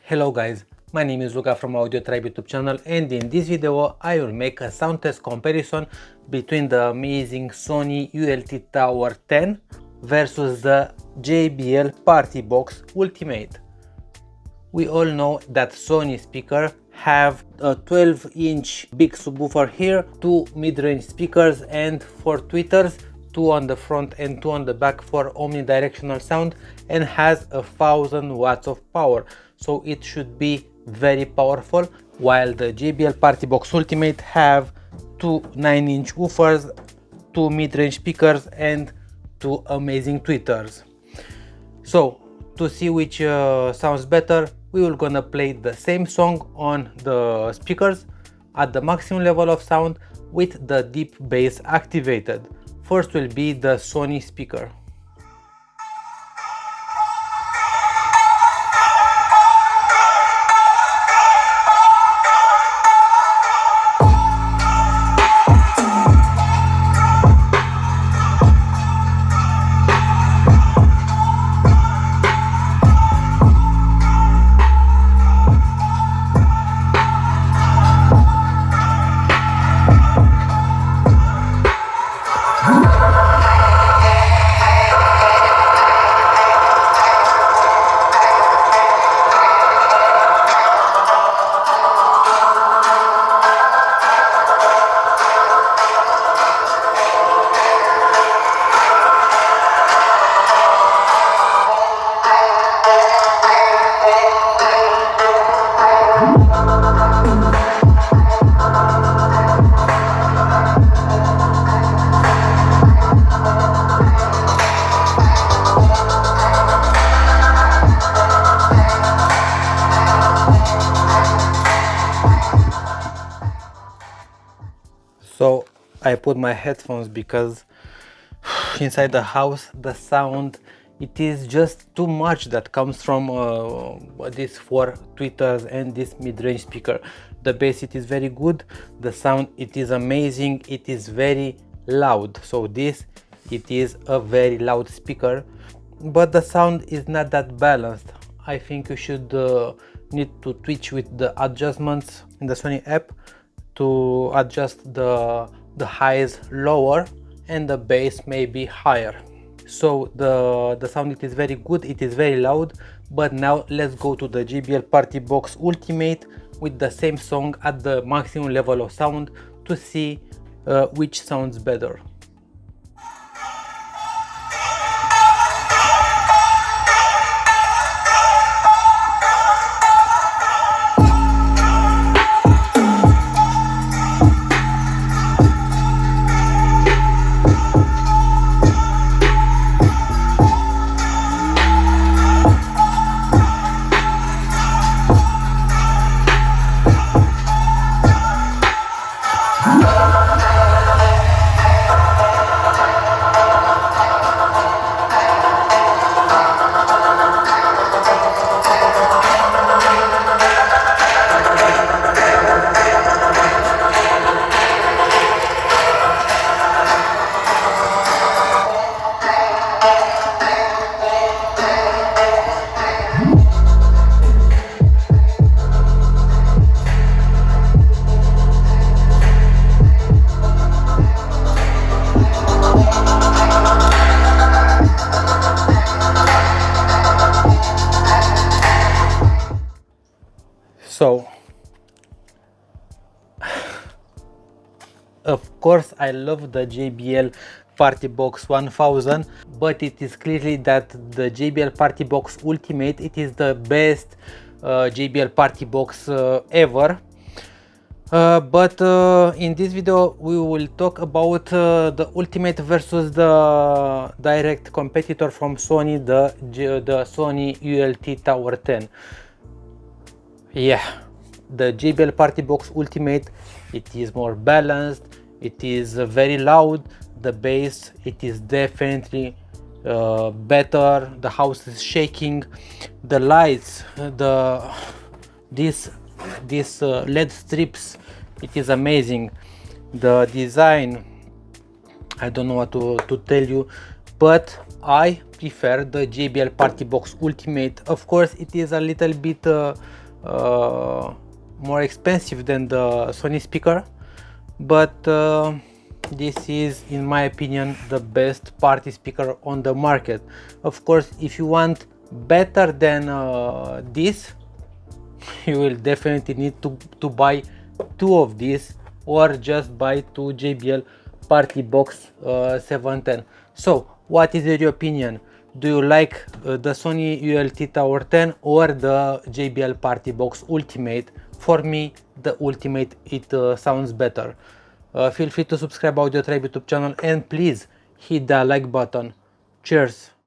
Hello guys, my name is Luca from AudioTribe YouTube channel, and in this video I will make a sound test comparison between the amazing Sony ULT Tower 10 versus the JBL Partybox Ultimate. We all know that Sony speaker have a 12-inch big subwoofer here, two mid-range speakers and 4 tweeters, 2 on the front and 2 on the back for omnidirectional sound, and has 1000 watts of power, so it should be very powerful, while the JBL Partybox Ultimate have two 9-inch woofers, 2 mid-range speakers and 2 amazing tweeters. So to see which sounds better, we will gonna play the same song on the speakers at the maximum level of sound with the deep bass activated. First will be the Sony speaker. So I put my headphones because inside the house the sound, it is just too much that comes from these 4 tweeters and this mid-range speaker. The bass, it is very good, the sound, it is amazing, it is very loud. So this, it is a very loud speaker, but the sound is not that balanced. I think you should need to twitch with the adjustments in the Sony app to adjust the highs lower and the bass may be higher. So the sound, it is very good, it is very loud. But now let's go to the JBL Partybox Ultimate with the same song at the maximum level of sound to see which sounds better. So of course I love the JBL Partybox 1000, but it is clearly that the JBL Partybox Ultimate, it is the best JBL Partybox ever. But in this video we will talk about the Ultimate versus the direct competitor from Sony, the Sony ULT Tower 10. Yeah, the JBL Partybox Ultimate, it is more balanced, it is very loud, the bass, it is definitely better, the house is shaking, the lights, these LED strips, it is amazing, the design, I don't know what to tell you, but I prefer the JBL Partybox Ultimate. Of course, it is a little bit more expensive than the Sony speaker, but this is, in my opinion, the best party speaker on the market. Of course, if you want better than this, you will definitely need to buy two of these, or just buy two JBL Partybox 710. So what is your opinion? Do you like the Sony ULT Tower 10 or the JBL Partybox Ultimate? For me, the Ultimate, it sounds better. Feel free to subscribe AudioTribe YouTube channel, and please hit that like button. Cheers!